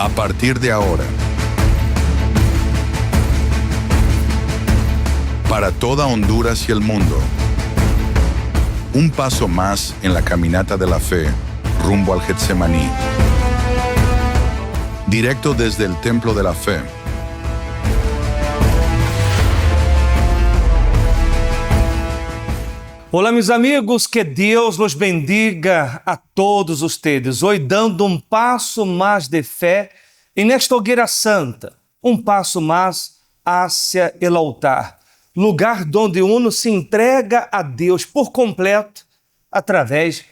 A partir de ahora, para toda Honduras y el mundo, un paso más en la caminata de la fe rumbo al Getsemaní. Directo desde el Templo de la Fe. Olá, meus amigos, que Deus nos bendiga a todos ustedes. Hoje dando passo mais de fé nesta hogueira santa, passo mais hacia el altar, lugar onde uno se entrega a Deus por completo através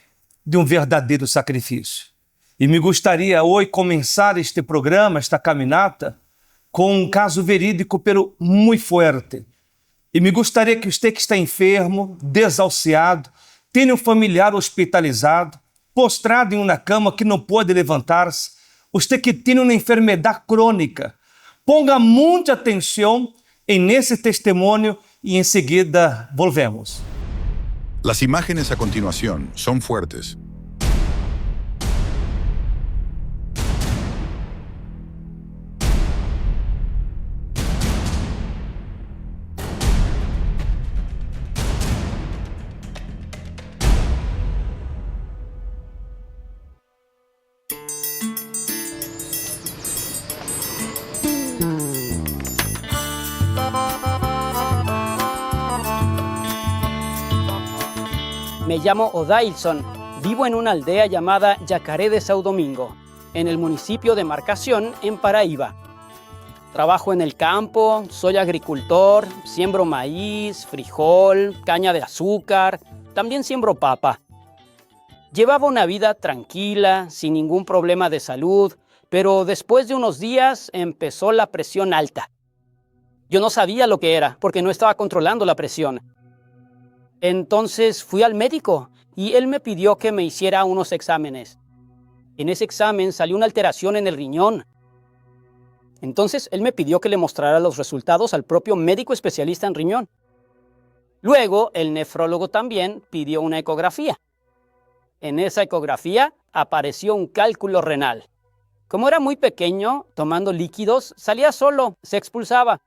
de verdadeiro sacrifício. E me gostaria hoje começar este programa, esta caminata, com caso verídico, pero muito forte. E me gostaria que você que está enfermo, desalciado, tenha familiar hospitalizado, postrado em uma cama que não pode levantar-se, você que tem uma enfermidade crônica, ponga muita atenção nesse testemunho e em seguida volvemos. Las imágenes a continuación son fuertes. Me llamo Odailson, vivo en una aldea llamada Yacaré de São Domingo, en el municipio de Marcación, en Paraíba. Trabajo en el campo, soy agricultor, siembro maíz, frijol, caña de azúcar, también siembro papa. Llevaba una vida tranquila, sin ningún problema de salud, pero después de unos días empezó la presión alta. Yo no sabía lo que era, porque no estaba controlando la presión. Entonces fui al médico y él me pidió que me hiciera unos exámenes. En ese examen salió una alteración en el riñón. Entonces él me pidió que le mostrara los resultados al propio médico especialista en riñón. Luego el nefrólogo también pidió una ecografía. En esa ecografía apareció un cálculo renal. Como era muy pequeño, tomando líquidos, salía solo, se expulsaba.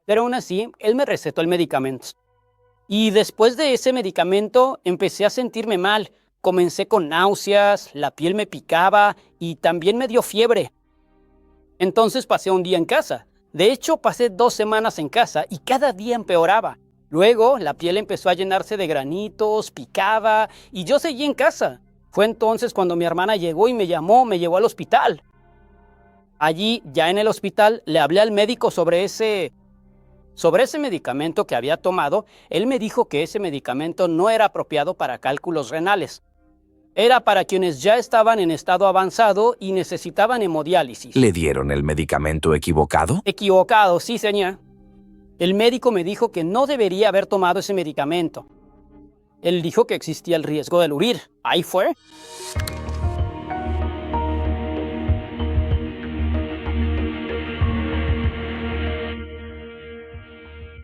Pero aún así, él me recetó el medicamento. Y después de ese medicamento empecé a sentirme mal. Comencé con náuseas, la piel me picaba y también me dio fiebre. Entonces pasé un día en casa. De hecho, pasé 2 semanas en casa y cada día empeoraba. Luego la piel empezó a llenarse de granitos, picaba y yo seguí en casa. Fue entonces cuando mi hermana llegó y me llevó al hospital. Allí, ya en el hospital, le hablé al médico sobre ese medicamento que había tomado. Él me dijo que ese medicamento no era apropiado para cálculos renales. Era para quienes ya estaban en estado avanzado y necesitaban hemodiálisis. ¿Le dieron el medicamento equivocado? Equivocado, sí, señor. El médico me dijo que no debería haber tomado ese medicamento. Él dijo que existía el riesgo de morir. Ahí fue.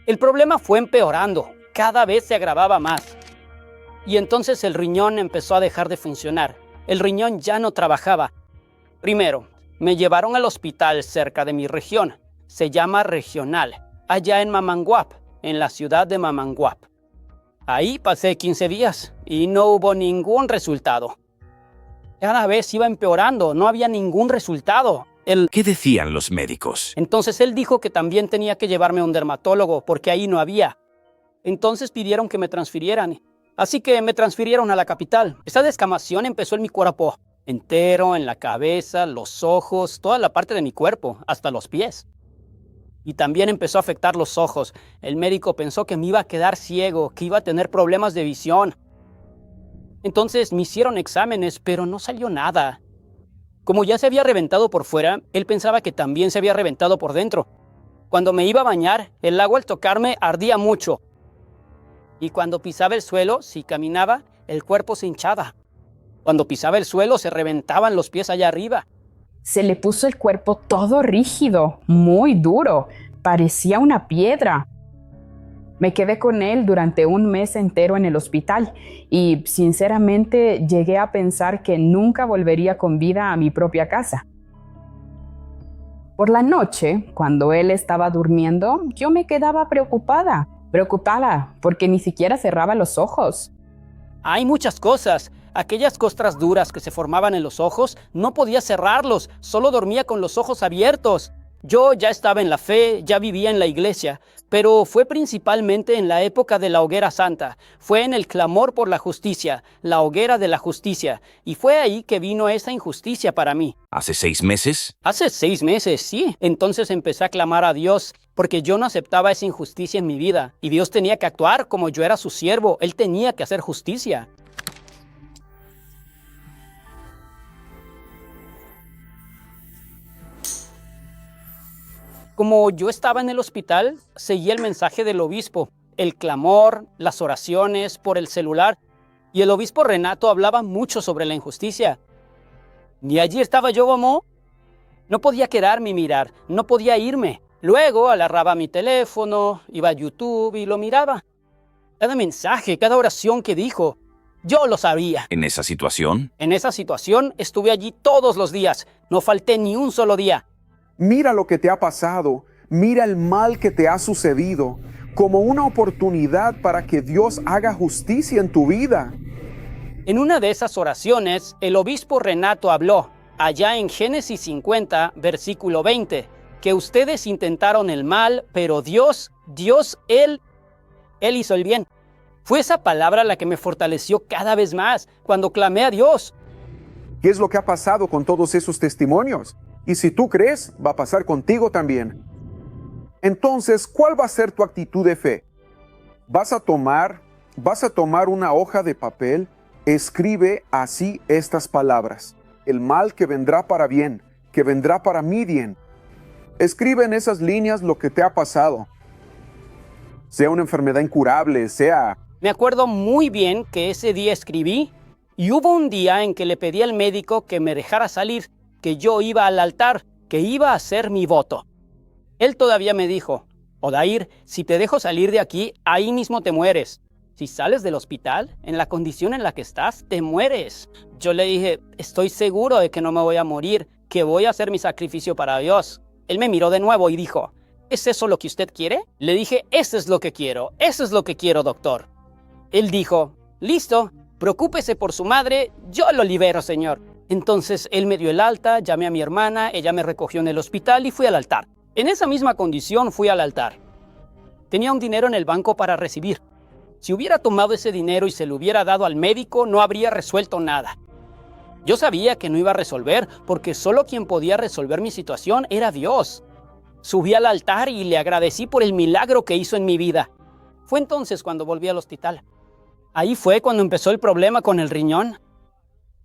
El problema fue empeorando, cada vez se agravaba más. Y entonces el riñón empezó a dejar de funcionar. El riñón ya no trabajaba. Primero, me llevaron al hospital cerca de mi región. Se llama Regional, allá en Mamanguap, en la ciudad de Mamanguap. Ahí pasé 15 días y no hubo ningún resultado. Cada vez iba empeorando, no había ningún resultado. ¿Qué decían los médicos? Entonces él dijo que también tenía que llevarme a un dermatólogo porque ahí no había. Entonces pidieron que me transfirieran. Así que me transfirieron a la capital. Esa descamación empezó en mi cuerpo entero, en la cabeza, los ojos, toda la parte de mi cuerpo, hasta los pies. Y también empezó a afectar los ojos. El médico pensó que me iba a quedar ciego, que iba a tener problemas de visión. Entonces me hicieron exámenes, pero no salió nada. Como ya se había reventado por fuera, él pensaba que también se había reventado por dentro. Cuando me iba a bañar, el agua al tocarme ardía mucho. Y cuando pisaba el suelo, si caminaba, el cuerpo se hinchaba. Cuando pisaba el suelo, se reventaban los pies allá arriba. Se le puso el cuerpo todo rígido, muy duro. Parecía una piedra. Me quedé con él durante un mes entero en el hospital y, sinceramente, llegué a pensar que nunca volvería con vida a mi propia casa. Por la noche, cuando él estaba durmiendo, yo me quedaba preocupada porque ni siquiera cerraba los ojos. Hay muchas cosas. Aquellas costras duras que se formaban en los ojos, no podía cerrarlos, solo dormía con los ojos abiertos. Yo ya estaba en la fe, ya vivía en la iglesia, pero fue principalmente en la época de la hoguera santa. Fue en el clamor por la justicia, la hoguera de la justicia, y fue ahí que vino esa injusticia para mí. ¿Hace 6 meses? Hace 6 meses, sí. Entonces empecé a clamar a Dios, porque yo no aceptaba esa injusticia en mi vida, y Dios tenía que actuar como yo era su siervo. Él tenía que hacer justicia. Como yo estaba en el hospital, seguí el mensaje del obispo, el clamor, las oraciones por el celular, y el obispo Renato hablaba mucho sobre la injusticia. Y allí estaba yo, mamá. No podía quedarme y mirar, no podía irme. Luego agarraba mi teléfono, iba a YouTube y lo miraba. Cada mensaje, cada oración que dijo, yo lo sabía. ¿En esa situación? En esa situación estuve allí todos los días, no falté ni un solo día. Mira lo que te ha pasado, mira el mal que te ha sucedido, como una oportunidad para que Dios haga justicia en tu vida. En una de esas oraciones, el obispo Renato habló, allá en Génesis 50, versículo 20, que ustedes intentaron el mal, pero Dios, Él hizo el bien. Fue esa palabra la que me fortaleció cada vez más cuando clamé a Dios. ¿Qué es lo que ha pasado con todos esos testimonios? Y si tú crees, va a pasar contigo también. Entonces, ¿cuál va a ser tu actitud de fe? Vas a tomar una hoja de papel, escribe así estas palabras: el mal que vendrá para bien, que vendrá para mi bien. Escribe en esas líneas lo que te ha pasado. Sea una enfermedad incurable, Me acuerdo muy bien que ese día escribí, y hubo un día en que le pedí al médico que me dejara salir, que yo iba al altar, que iba a hacer mi voto. Él todavía me dijo: Odair, si te dejo salir de aquí, ahí mismo te mueres. Si sales del hospital, en la condición en la que estás, te mueres. Yo le dije: estoy seguro de que no me voy a morir, que voy a hacer mi sacrificio para Dios. Él me miró de nuevo y dijo: ¿es eso lo que usted quiere? Le dije: eso es lo que quiero, doctor. Él dijo: listo, preocúpese por su madre, yo lo libero, señor. Entonces él me dio el alta, llamé a mi hermana, ella me recogió en el hospital y fui al altar. En esa misma condición fui al altar. Tenía un dinero en el banco para recibir. Si hubiera tomado ese dinero y se lo hubiera dado al médico, no habría resuelto nada. Yo sabía que no iba a resolver, porque solo quien podía resolver mi situación era Dios. Subí al altar y le agradecí por el milagro que hizo en mi vida. Fue entonces cuando volví al hospital. Ahí fue cuando empezó el problema con el riñón.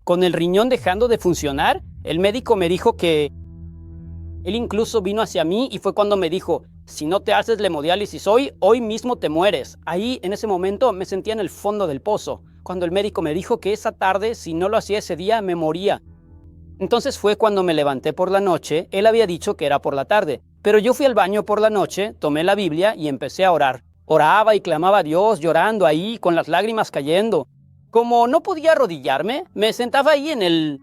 Con el riñón dejando de funcionar, el médico me dijo que... Él incluso vino hacia mí y fue cuando me dijo: si no te haces la hemodiálisis hoy mismo te mueres. Ahí, en ese momento, me sentía en el fondo del pozo, cuando el médico me dijo que esa tarde, si no lo hacía ese día, me moría. Entonces fue cuando me levanté por la noche. Él había dicho que era por la tarde, pero yo fui al baño por la noche, tomé la Biblia y empecé a orar. Oraba y clamaba a Dios, llorando ahí, con las lágrimas cayendo. Como no podía arrodillarme, me sentaba ahí en el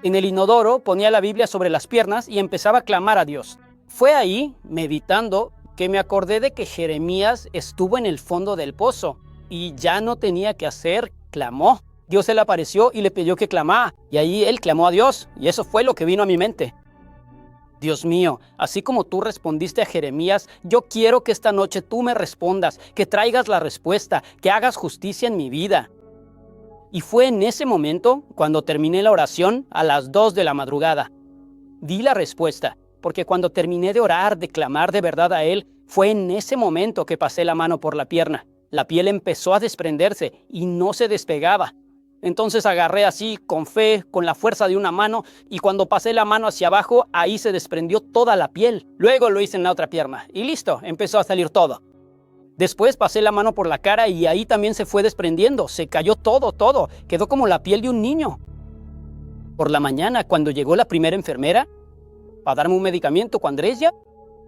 inodoro, ponía la Biblia sobre las piernas y empezaba a clamar a Dios. Fue ahí, meditando, que me acordé de que Jeremías estuvo en el fondo del pozo y ya no tenía que hacer, clamó. Dios se le apareció y le pidió que clamara, y ahí él clamó a Dios, y eso fue lo que vino a mi mente. Dios mío, así como tú respondiste a Jeremías, yo quiero que esta noche tú me respondas, que traigas la respuesta, que hagas justicia en mi vida. Y fue en ese momento, cuando terminé la oración, a las 2 de la madrugada. Di la respuesta, porque cuando terminé de orar, de clamar de verdad a Él, fue en ese momento que pasé la mano por la pierna. La piel empezó a desprenderse y no se despegaba. Entonces agarré así, con fe, con la fuerza de una mano, y cuando pasé la mano hacia abajo, ahí se desprendió toda la piel. Luego lo hice en la otra pierna, y listo, empezó a salir todo. Después pasé la mano por la cara y ahí también se fue desprendiendo, se cayó todo, quedó como la piel de un niño. Por la mañana, cuando llegó la primera enfermera, para darme un medicamento, cuando ella,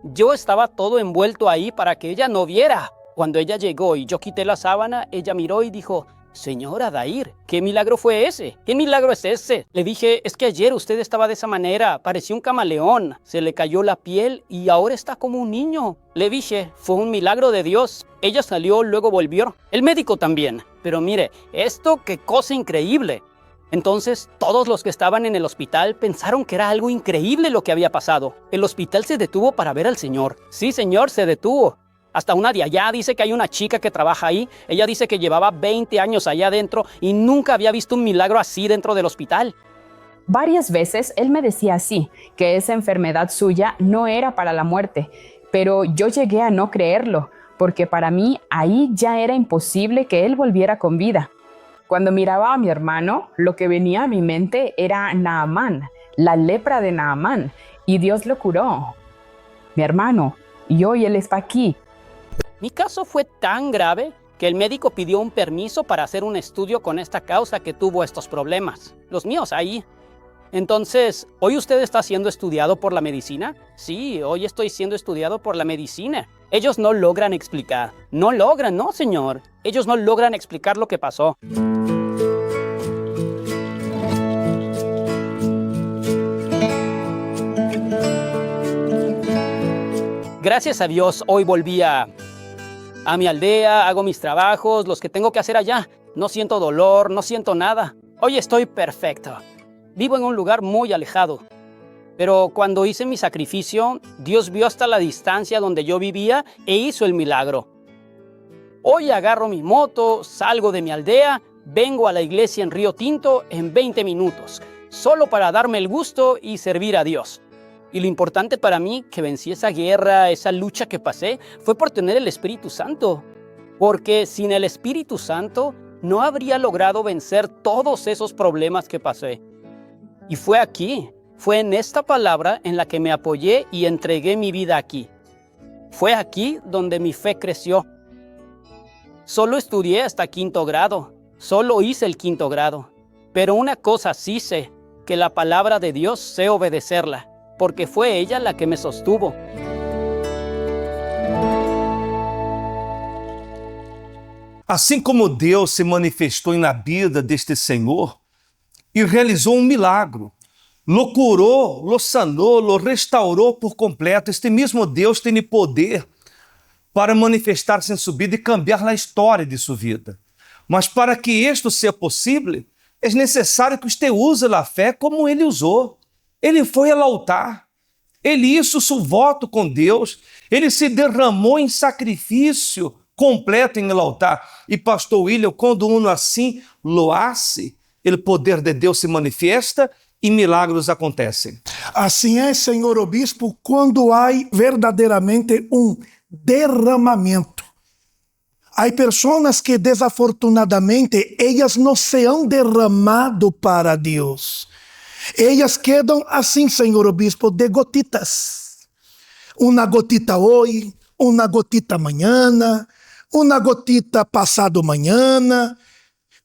yo estaba todo envuelto ahí para que ella no viera. Cuando ella llegó y yo quité la sábana, ella miró y dijo: Señora Dair, ¿qué milagro fue ese? ¿Qué milagro es ese? Le dije, es que ayer usted estaba de esa manera, parecía un camaleón, se le cayó la piel y ahora está como un niño. Le dije, fue un milagro de Dios. Ella salió, luego volvió. El médico también. Pero mire, esto qué cosa increíble. Entonces, todos los que estaban en el hospital pensaron que era algo increíble lo que había pasado. El hospital se detuvo para ver al Señor. Sí, Señor, se detuvo. Hasta una de allá dice que hay una chica que trabaja ahí. Ella dice que llevaba 20 años allá adentro y nunca había visto un milagro así dentro del hospital. Varias veces él me decía así, que esa enfermedad suya no era para la muerte, pero yo llegué a no creerlo, porque para mí ahí ya era imposible que él volviera con vida. Cuando miraba a mi hermano, lo que venía a mi mente era Naamán, la lepra de Naamán, y Dios lo curó. Mi hermano, y hoy él está aquí. Mi caso fue tan grave que el médico pidió un permiso para hacer un estudio con esta causa que tuvo estos problemas. Los míos ahí. Entonces, ¿hoy usted está siendo estudiado por la medicina? Sí, hoy estoy siendo estudiado por la medicina. Ellos no logran explicar. No logran, no, señor. Ellos no logran explicar lo que pasó. Gracias a Dios, hoy volví a mi aldea, hago mis trabajos, los que tengo que hacer allá. No siento dolor, no siento nada. Hoy estoy perfecto. Vivo en un lugar muy alejado. Pero cuando hice mi sacrificio, Dios vio hasta la distancia donde yo vivía e hizo el milagro. Hoy agarro mi moto, salgo de mi aldea, vengo a la iglesia en Río Tinto en 20 minutos, solo para darme el gusto y servir a Dios. Y lo importante para mí, que vencí esa guerra, esa lucha que pasé, fue por tener el Espíritu Santo. Porque sin el Espíritu Santo, no habría logrado vencer todos esos problemas que pasé. Y fue aquí, fue en esta palabra en la que me apoyé y entregué mi vida aquí. Fue aquí donde mi fe creció. Solo estudié hasta 5º grado, solo hice el 5º grado. Pero una cosa sí sé, que la palabra de Dios sé obedecerla, porque fue ella la que me sostuvo. Assim como Deus se manifestou na vida deste Senhor e realizou um milagro, lo curou, lo sanou, lo restaurou por completo, este mesmo Deus tem poder para manifestar-se em sua vida e cambiar a história de sua vida. Mas para que isto seja possível, é necessário que você use a fé como ele usou. Ele foi ao altar, ele hizo seu voto com Deus, ele se derramou em sacrifício completo em el altar. E pastor William, quando uno assim lo hace, o poder de Deus se manifesta e milagros acontecem. Assim é, senhor obispo, quando há verdadeiramente derramamento. Há pessoas que desafortunadamente elas não se han derramado para Deus. Elas quedam assim, senhor obispo, de gotitas. Uma gotita hoje, uma gotita amanhã, uma gotita passado amanhã,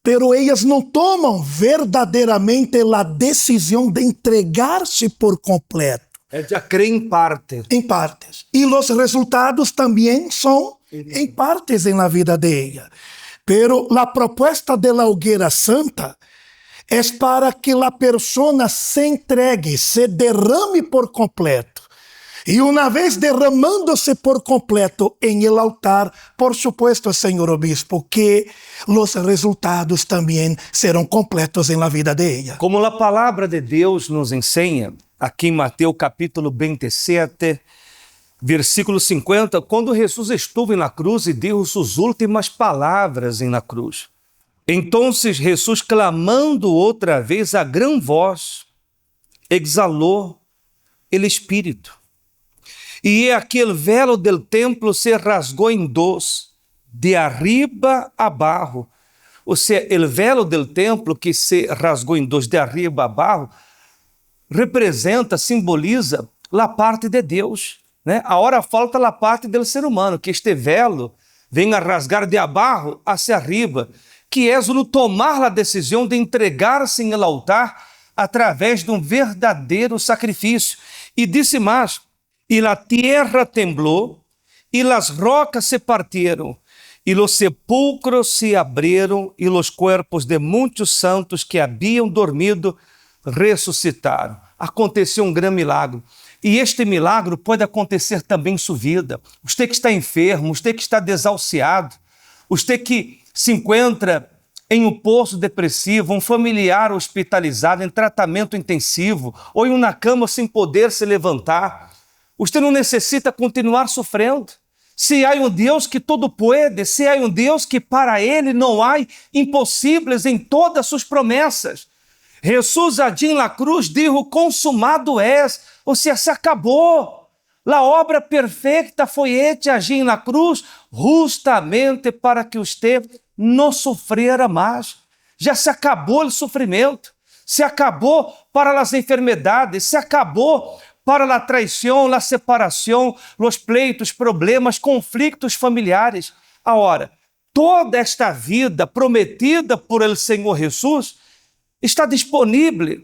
pero elas não tomam verdadeiramente a decisão de entregar-se por completo. Ele já crê em parte. Em partes. E os resultados também são em partes na vida de ela. Pero a proposta de la hoguera santa é para que a pessoa se entregue, se derrame por completo. E uma vez derramando-se por completo em el altar, por supuesto, senhor obispo, que os resultados também serão completos na vida de ela. Como a palavra de Deus nos ensina, aqui em Mateus capítulo 27, versículo 50, quando Jesus estuvo na cruz e deu suas últimas palavras na cruz. Então Jesus, clamando outra vez a grande voz, exalou o Espírito. E aquele velo del templo se rasgou em dois, de arriba a abaixo. Ou seja, o velo del templo que se rasgou em dois, de arriba a abaixo, representa, simboliza a parte de Deus, né? Agora falta a parte do ser humano, que este velo venha a rasgar de abaixo hacia arriba, que é o tomar a decisão de entregar-se em el altar através de verdadeiro sacrifício. E disse mais, e a terra temblou, e as rocas se partiram, e los sepulcros se abrieron e los cuerpos de muitos santos que haviam dormido ressuscitaram. Aconteceu um grande milagre. E este milagre pode acontecer também em sua vida. Você que está enfermo, você que está desahuciado, você que se encontra em um poço depressivo, um familiar hospitalizado em tratamento intensivo ou em uma cama sem poder se levantar. Você não necessita continuar sofrendo. Se há um Deus que tudo pode, se há um Deus que para Ele não há impossíveis em todas as suas promessas. Jesus allí na cruz dijo, consumado es, ou seja, se acabou. A obra perfeita foi hecha allí na cruz, justamente para que você não sofrera mais. Já se acabou o sofrimento, se acabou para as enfermidades, se acabou para a traição, a separação, os pleitos, problemas, conflitos familiares. Agora, toda esta vida prometida por el Senhor Jesus está disponível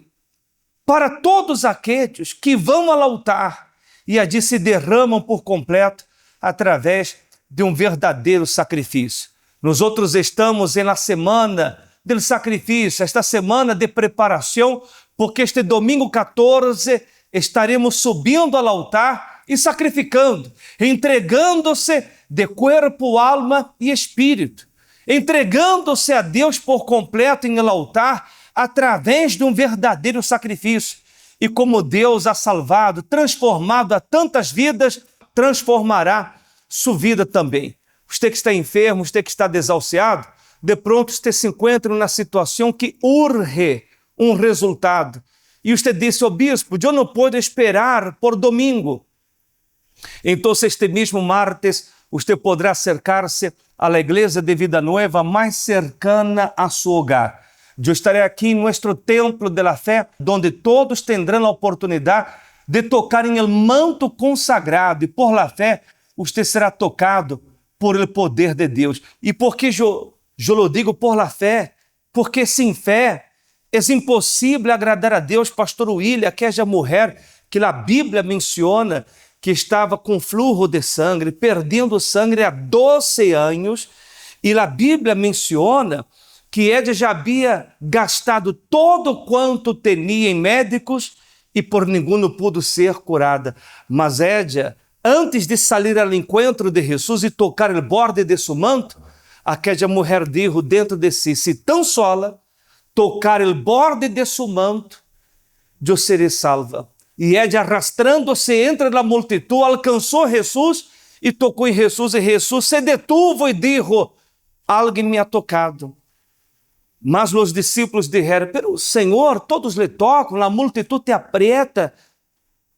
para todos aqueles que vão ao altar e allí se derramam por completo através de um verdadeiro sacrifício. Nós outros estamos na semana do sacrifício, esta semana de preparação, porque este domingo 14 estaremos subindo ao altar e sacrificando, entregando-se de corpo, alma e espírito, entregando-se a Deus por completo em el altar, através de um verdadeiro sacrifício. E como Deus ha salvado, transformado a tantas vidas, transformará sua vida também. Você que está enfermo, você que está desahuciado, de pronto você se encontra numa situação que urge um resultado. E você disse, bispo, eu não posso esperar por domingo. Então, este mesmo martes, você poderá acercar-se à igreja de Vida Nueva mais cercana a seu hogar. Eu estarei aqui em nosso templo de la fé, onde todos terão a oportunidade de tocar em el manto consagrado e por la fé você será tocado por el poder de Deus. E por que eu lo digo por la fé? Porque sem fé é impossível agradar a Deus. Pastor William, aquela mulher que a Bíblia menciona que estava com fluxo de sangue, perdendo sangue há 12 anos, e a Bíblia menciona que ela já havia gastado todo quanto tinha em médicos e por nenhum pudo ser curada. Mas ela, antes de sair ao encontro de Jesus e tocar o borde de seu manto, aquela mulher disse dentro de si, se tão sola tocar o borde de seu manto, eu serei salva. E ela, arrastrando-se entre a multitud, alcançou Jesus e tocou em Jesus, e Jesus se detuvo e disse, alguém me ha tocado. Mas os discípulos disseram, pero Senhor, todos lhe tocam, a multitud te aprieta.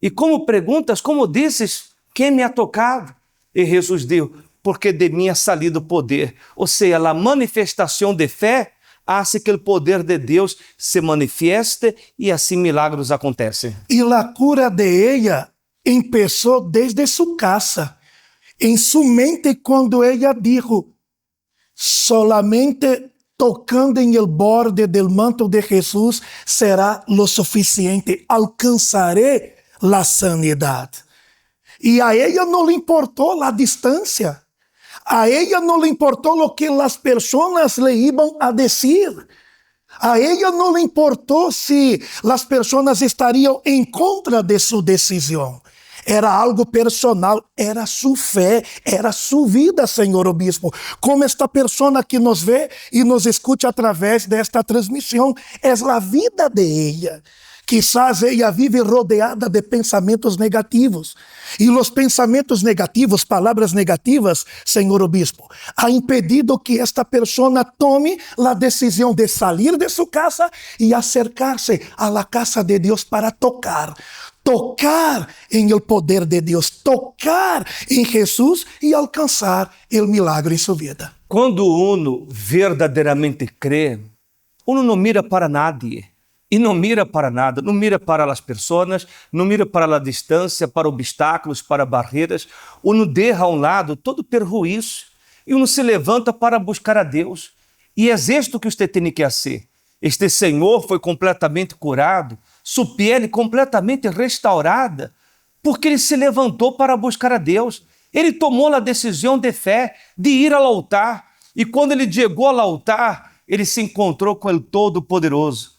E como perguntas, como dizes, quem me ha tocado? E Jesus disse, porque de mim ha salido poder. Ou seja, a manifestação de fé hace que o poder de Deus se manifieste e assim milagros acontecem. E a cura de ella começou desde sua casa. Em sua mente, quando ella dijo, solamente tocando em el borde del manto de Jesus será lo suficiente, alcançaré la sanidade. E a ella não lhe importou a distância. A ella não lhe importou o que as pessoas lhe iam a dizer. A ella não lhe importou se as pessoas estariam em contra de sua decisão. Era algo personal, era sua fé, era sua vida, Senhor Obispo. Como esta pessoa que nos vê e nos escuta através desta transmissão, é a vida de ella. Quizás ella vive rodeada de pensamentos negativos. E os pensamentos negativos, palavras negativas, Senhor Obispo, ha impedido que esta pessoa tome a decisão de sair de sua casa e acercar-se à la casa de Deus para tocar em el poder de Deus, tocar em Jesus e alcançar o milagre em sua vida. Quando uno verdadeiramente crê, uno não mira para nadie. E não mira para nada, não mira para as pessoas, não mira para a distância, para obstáculos, para barreiras. Uno deixa a um lado todo perjuízo e uno se levanta para buscar a Deus. E é isto que você tem que fazer. Este Senhor foi completamente curado, sua pele completamente restaurada, porque ele se levantou para buscar a Deus. Ele tomou a decisão de fé de ir ao altar, E quando ele chegou ao altar, ele se encontrou com o Todo-Poderoso.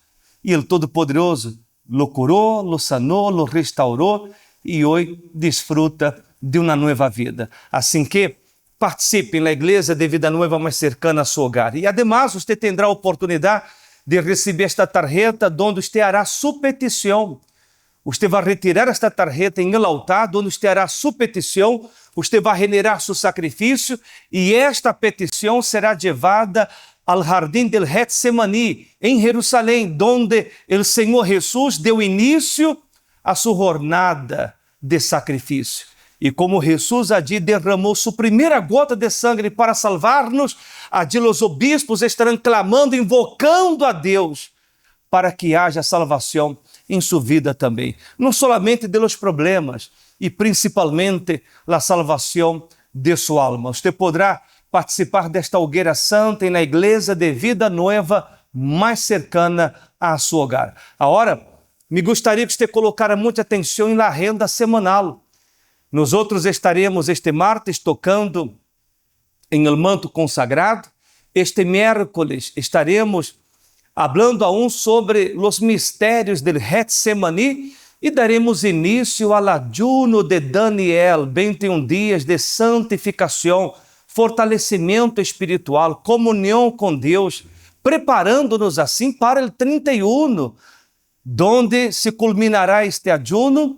E o Todo-Poderoso lo curou, lo sanou, lo restaurou e hoje desfruta de uma nova vida. Assim que participe na igreja de Vida Nova mais cercana a seu hogar. E además, você terá a oportunidade de receber esta tarjeta, onde você hará sua petição. Você vai retirar esta tarjeta em el altar, onde você hará sua petição, você vai generar seu sacrifício e esta petição será levada ao jardim del Getsemaní, em Jerusalém, onde o Senhor Jesus deu início a sua jornada de sacrifício. E como Jesus allí derramou sua primeira gota de sangue para salvar-nos, allí os obispos estarão clamando, invocando a Deus para que haja salvação em sua vida também. Não solamente de los problemas, e principalmente a salvação de sua alma. Você poderá participar desta hogueira santa e na igreja de Vida Nova mais cercana a seu hogar. Agora, me gostaria que você colocara muita atenção na renda semanal. Nós outros estaremos este martes tocando em el manto consagrado. Este miércoles estaremos falando aún sobre os mistérios del Getsemaní e daremos início ao ayuno de Daniel, 21 dias de santificação, fortalecimento espiritual, comunhão com Deus, preparando-nos assim para o 31, donde se culminará este ayuno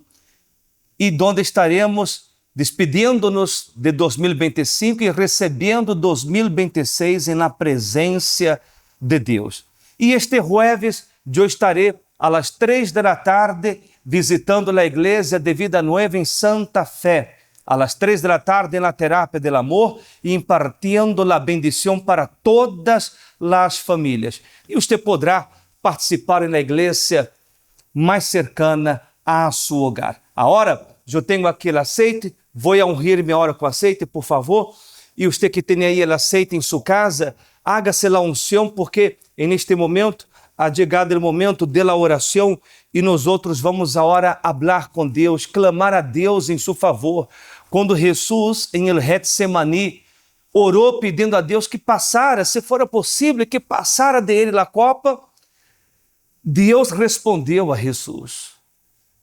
e donde estaremos despedindo-nos de 2025 e recebendo 2026 na presença de Deus. E este jueves eu estarei às 3 da tarde visitando a igreja de Vida Nova em Santa Fé, às 3 da tarde na Terapia del Amor e impartindo a bendição para todas as famílias. E você poderá participar na igreja mais cercana a seu hogar. Agora, eu tenho aqui o aceite, vou ungir minha hora com aceite, por favor. E você que tem aí o aceite em sua casa, haga-se a unção, porque neste momento ha chegado o momento da oração e nós outros vamos agora falar com Deus, clamar a Deus em seu favor. Quando Jesus, em el Getsemaní, orou pedindo a Deus que passara, se fora possível, que passara dele a copa, Deus respondeu a Jesus.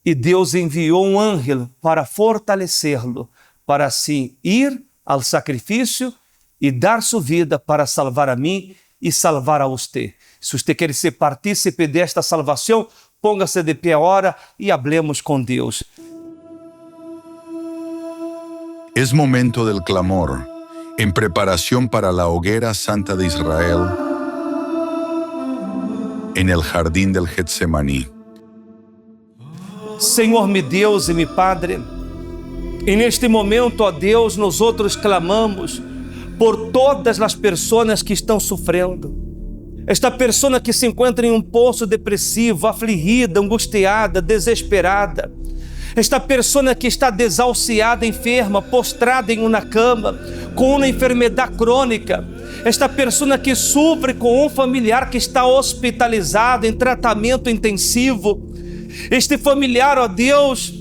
E Deus enviou um anjo para fortalecê-lo, para assim ir ao sacrifício e dar sua vida para salvar a mim e salvar a você. Se você quer ser partícipe desta salvação, ponga-se de pé agora e hablemos com Deus. Es momento del clamor, en preparación para la hoguera santa de Israel, en el jardín del Getsemaní. Senhor, meu Deus e meu Padre, e neste momento, ó Deus, nós outros clamamos por todas as pessoas que estão sofrendo. Esta pessoa que se encontra em um poço depressivo, afligida, angustiada, desesperada. Esta pessoa que está desahuciada, enferma, postrada em uma cama, com uma enfermidade crônica. Esta pessoa que sofre com um familiar que está hospitalizado em tratamento intensivo. Este familiar, ó Deus,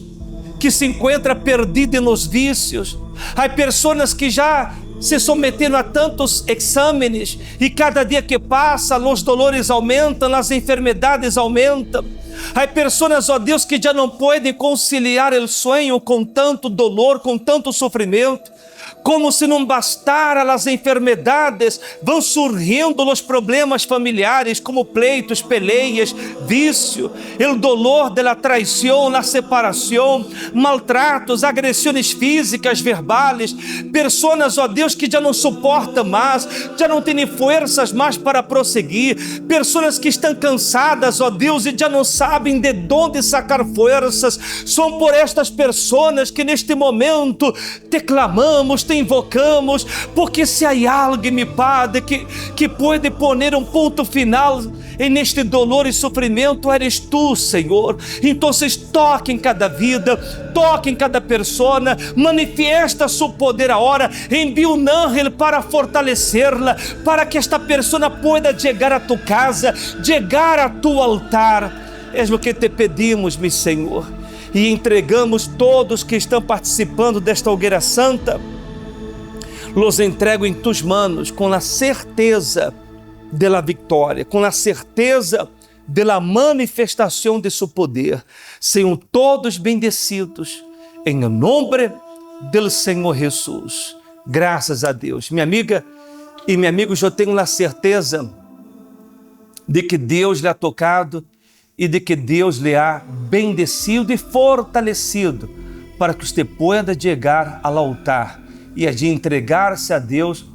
que se encontra perdido nos vícios. Há pessoas que já se submeteram a tantos exames e cada dia que passa, os dolores aumentam, as enfermidades aumentam. Há pessoas, ó Deus, que já não podem conciliar o sonho com tanto dolor, com tanto sofrimento. Como se não bastara as enfermidades, vão surgindo os problemas familiares, como pleitos, peleias, vício, o dolor da traição, a separação, maltratos, agressões físicas, verbais, pessoas, ó Deus, que já não suportam mais, já não têm forças mais para prosseguir, pessoas que estão cansadas, ó Deus, e já não sabem de onde sacar forças. São por estas pessoas que neste momento te clamamos, te invocamos, porque se há alguém, meu Padre, que pode poner um ponto final neste dolor e sofrimento, eres tu, Senhor. Então, toque em cada vida, toque em cada pessoa, manifesta seu poder agora, envia um anjo para fortalecê-la, para que esta pessoa possa chegar a tu casa, chegar a tu altar. É o que te pedimos, meu Senhor, e entregamos todos que estão participando desta hogueira santa Los entrego em tus manos com a certeza de la vitória, com a certeza de la manifestação de seu poder. Sejam todos bendecidos em nome do Senhor Jesus. Graças a Deus. Minha amiga e meu amigo, eu tenho a certeza de que Deus lhe ha tocado e de que Deus lhe ha bendecido e fortalecido para que você pueda chegar ao altar e de entregar-se a Deus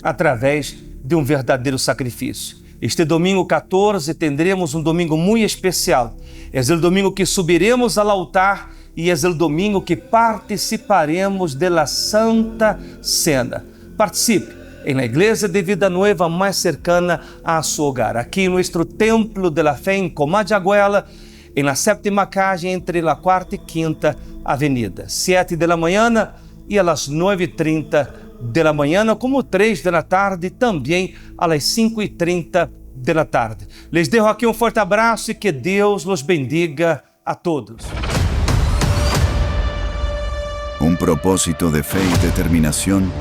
através de um verdadeiro sacrifício. Este domingo 14 tendremos um domingo muito especial. É o domingo que subiremos ao altar e é o domingo que participaremos da Santa Cena. Participe em la Igreja de Vida Nueva mais cercana a seu hogar, aqui em nosso Templo de la Fé em Comayagüela, em la sétima calle entre la quarta e quinta avenida, 7 da manhã e às 9h30 da manhã, como 3 da tarde e também às 5h30 da tarde. Les dejo aqui um forte abraço e que Deus los bendiga a todos. Un propósito de fe y determinación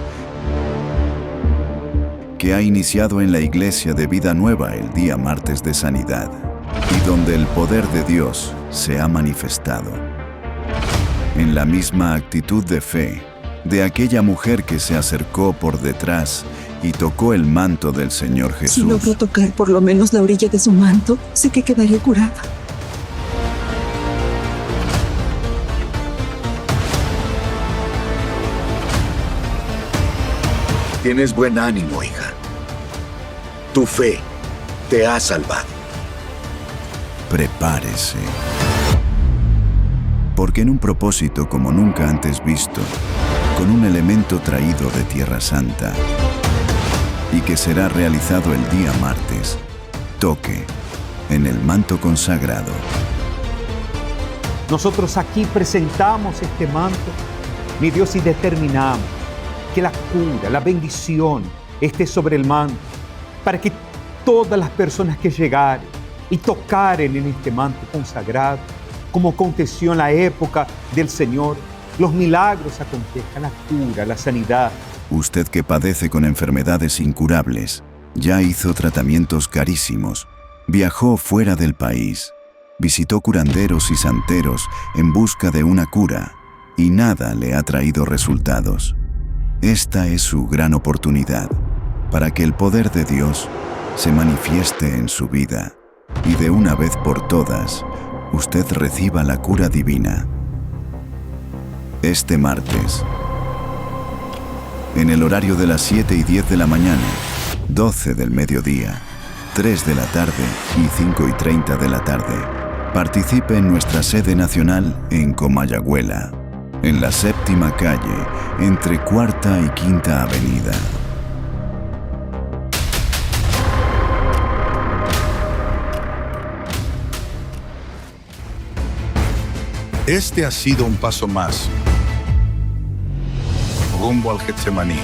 que ha iniciado en la Iglesia de Vida Nueva el día martes de Sanidad y donde el poder de Dios se ha manifestado. En la misma actitud de fe de aquella mujer que se acercó por detrás y tocó el manto del Señor Jesús. Si logro tocar por lo menos la orilla de su manto, sé que quedaré curada. Tienes buen ánimo, hija. Tu fe te ha salvado. Prepárese. Porque en un propósito como nunca antes visto, con un elemento traído de Tierra Santa y que será realizado el día martes, toque en el manto consagrado. Nosotros aquí presentamos este manto, mi Dios, y determinamos que la cura, la bendición esté sobre el manto, para que todas las personas que llegaren y tocaren en este manto consagrado, como aconteció en la época del Señor, los milagros acontezcan, la cura, la sanidad. Usted que padece con enfermedades incurables, ya hizo tratamientos carísimos, viajó fuera del país, visitó curanderos y santeros en busca de una cura y nada le ha traído resultados. Esta es su gran oportunidad para que el poder de Dios se manifieste en su vida y de una vez por todas usted reciba la cura divina. Este martes, en el horario de las 7:10 de la mañana, 12 del mediodía, 3 de la tarde y 5:30 de la tarde, participe en nuestra sede nacional en Comayagüela, en la séptima calle, entre Cuarta y Quinta Avenida. Este ha sido un paso más rumbo al Getsemaní.